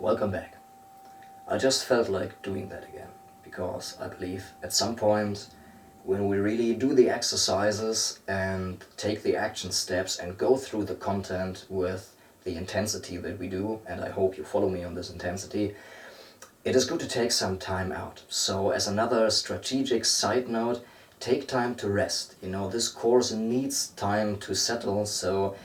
Welcome back. I just felt like doing that again, because I believe at some point when we really do the exercises and take the action steps and go through the content with the intensity that we do, and I hope you follow me on this intensity, it is good to take some time out. So as another strategic side note, take time to rest. This course needs time to settle, so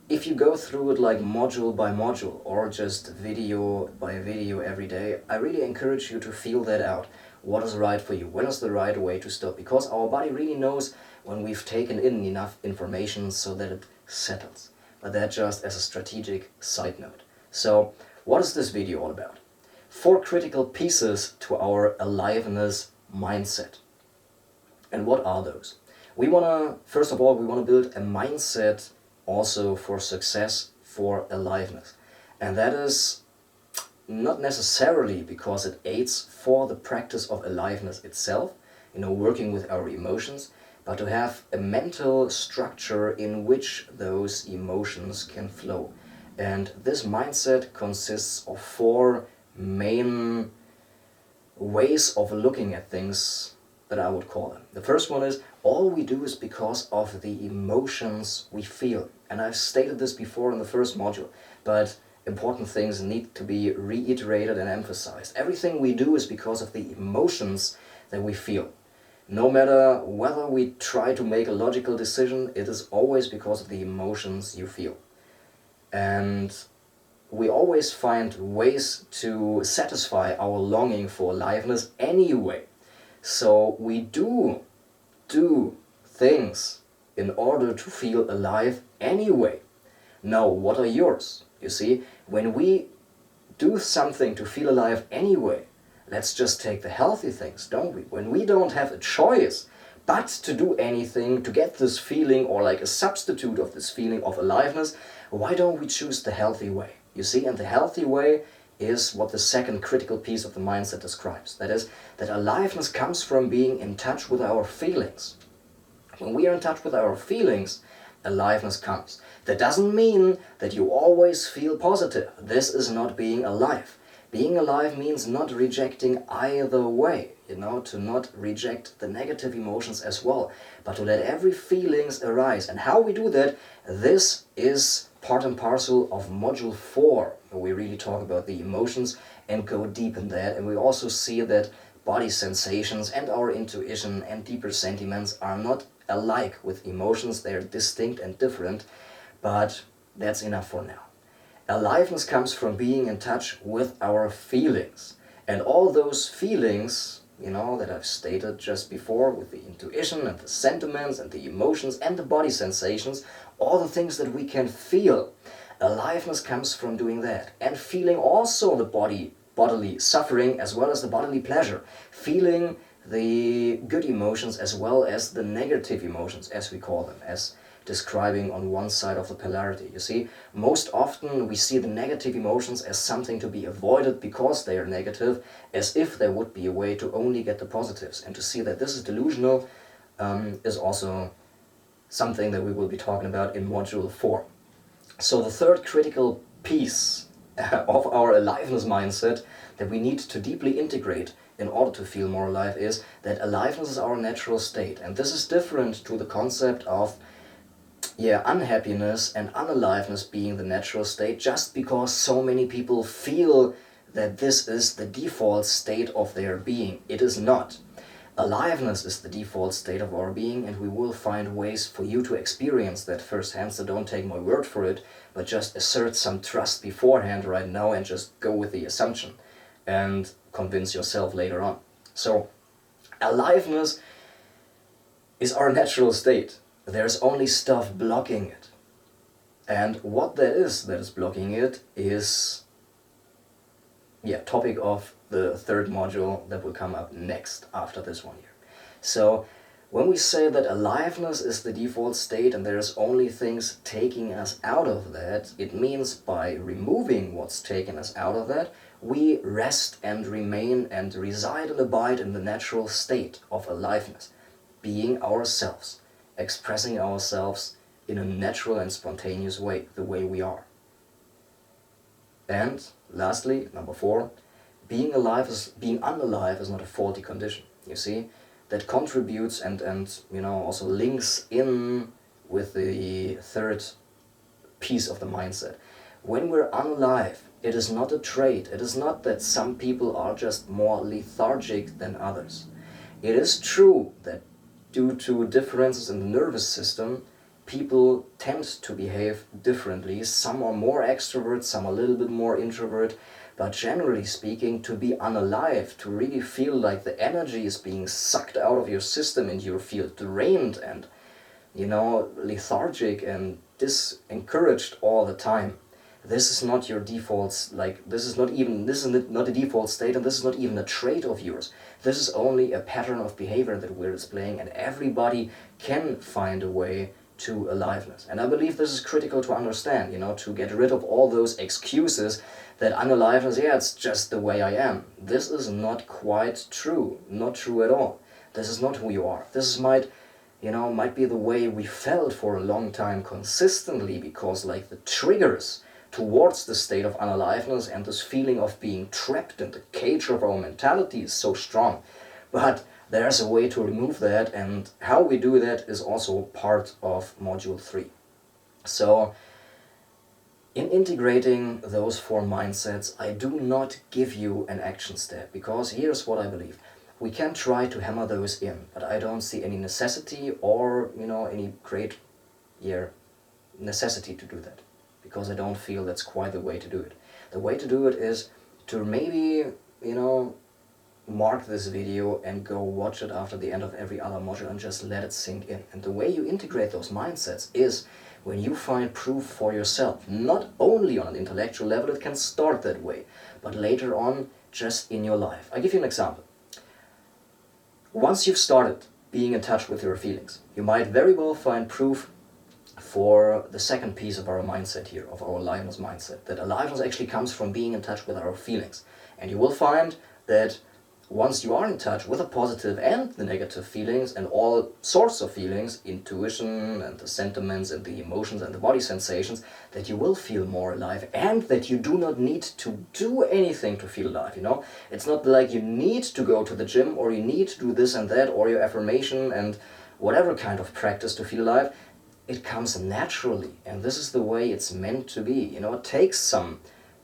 if you go through it like module by module or just video by video every day, I really encourage you to feel that out. What is right for you? When is the right way to stop? Because our body really knows when we've taken in enough information so that it settles. But that just as a strategic side note. So, what is this video all about? 4 critical pieces to our aliveness mindset. And what are those? First of all, we want to build a mindset also for success, for aliveness. And that is not necessarily because it aids for the practice of aliveness itself, working with our emotions, but to have a mental structure in which those emotions can flow. And this mindset consists of 4 main ways of looking at things that I would call them. The first one is, all we do is because of the emotions we feel. And I've stated this before in the first module, but important things need to be reiterated and emphasized. Everything we do is because of the emotions that we feel. No matter whether we try to make a logical decision, it is always because of the emotions you feel. And we always find ways to satisfy our longing for aliveness anyway. So we do things in order to feel alive anyway. Now, what are yours? You see, when we do something to feel alive anyway, let's just take the healthy things, don't we? When we don't have a choice but to do anything to get this feeling, or like a substitute of this feeling of aliveness, why don't we choose the healthy way? You see, and the healthy way is what the second critical piece of the mindset describes. That is, that aliveness comes from being in touch with our feelings. When we are in touch with our feelings, aliveness comes. That doesn't mean that you always feel positive. This is not being alive. Being alive means not rejecting either way, to not reject the negative emotions as well, but to let every feelings arise. And how we do that, this is part and parcel of module 4, where we really talk about the emotions and go deep in that. And we also see that body sensations and our intuition and deeper sentiments are not alike with emotions. They are distinct and different, but that's enough for now. Aliveness comes from being in touch with our feelings. And all those feelings, that I've stated just before, with the intuition and the sentiments and the emotions and the body sensations, all the things that we can feel, aliveness comes from doing that. And feeling also the bodily suffering as well as the bodily pleasure. Feeling the good emotions as well as the negative emotions, as we call them, as describing on one side of the polarity. You see, most often we see the negative emotions as something to be avoided because they are negative, as if there would be a way to only get the positives. And to see that this is delusional is also something that we will be talking about in module 4. So the third critical piece of our aliveness mindset that we need to deeply integrate in order to feel more alive is that aliveness is our natural state. And this is different to the concept of unhappiness and unaliveness being the natural state, just because so many people feel that this is the default state of their being. It is not. Aliveness is the default state of our being, and we will find ways for you to experience that firsthand, so don't take my word for it, but just assert some trust beforehand right now and just go with the assumption and convince yourself later on. So, aliveness is our natural state. There's only stuff blocking it. And what that is blocking it is topic of the third module that will come up next after this one here. So when we say that aliveness is the default state and there's only things taking us out of that, it means by removing what's taking us out of that, we rest and remain and reside and abide in the natural state of aliveness, being ourselves, expressing ourselves in a natural and spontaneous way, the way we are. And lastly, number 4, being unalive is not a faulty condition. You see, that contributes and also links in with the third piece of the mindset. When we're unalive, it is not a trait. It is not that some people are just more lethargic than others. It is true that due to differences in the nervous system, people tend to behave differently. Some are more extrovert, some a little bit more introvert. But generally speaking, to be unalive, to really feel like the energy is being sucked out of your system and you feel drained and, lethargic and disencouraged all the time, this is not your default, this is not a default state, and this is not even a trait of yours. This is only a pattern of behavior that we're displaying, and everybody can find a way to aliveness. And I believe this is critical to understand, to get rid of all those excuses that unaliveness, it's just the way I am. This is not quite true, not true at all. This is not who you are. This might be the way we felt for a long time consistently, because the triggers towards the state of unaliveness and this feeling of being trapped in the cage of our mentality is so strong. But there's a way to remove that, and how we do that is also part of Module 3. So, in integrating those 4 mindsets, I do not give you an action step, because here's what I believe. We can try to hammer those in, but I don't see any necessity or, any great necessity to do that, because I don't feel that's quite the way to do it. The way to do it is to maybe, mark this video and go watch it after the end of every other module and just let it sink in. And the way you integrate those mindsets is when you find proof for yourself, not only on an intellectual level, it can start that way, but later on just in your life. I'll give you an example. Once you've started being in touch with your feelings, you might very well find proof for the second piece of our mindset here, of our aliveness mindset, that aliveness actually comes from being in touch with our feelings. And you will find that once you are in touch with the positive and the negative feelings and all sorts of feelings, intuition and the sentiments and the emotions and the body sensations, that you will feel more alive, and that you do not need to do anything to feel alive, It's not like you need to go to the gym, or you need to do this and that, or your affirmation and whatever kind of practice to feel alive. It comes naturally, and this is the way it's meant to be. It takes some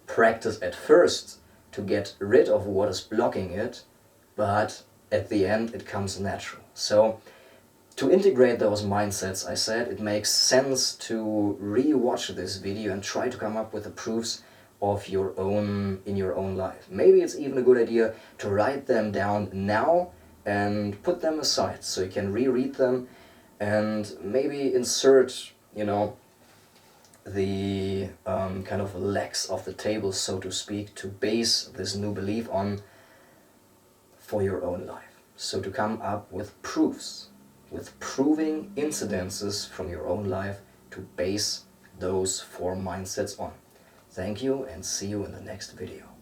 practice at first to get rid of what is blocking it, but at the end it comes natural. So to integrate those mindsets, I said it makes sense to re-watch this video and try to come up with the proofs of your own in your own life. Maybe it's even a good idea to write them down now and put them aside so you can reread them and maybe insert, the kind of legs of the table, so to speak, to base this new belief on for your own life. So to come up with proofs, with proving incidences from your own life to base those 4 mindsets on. Thank you, and see you in the next video.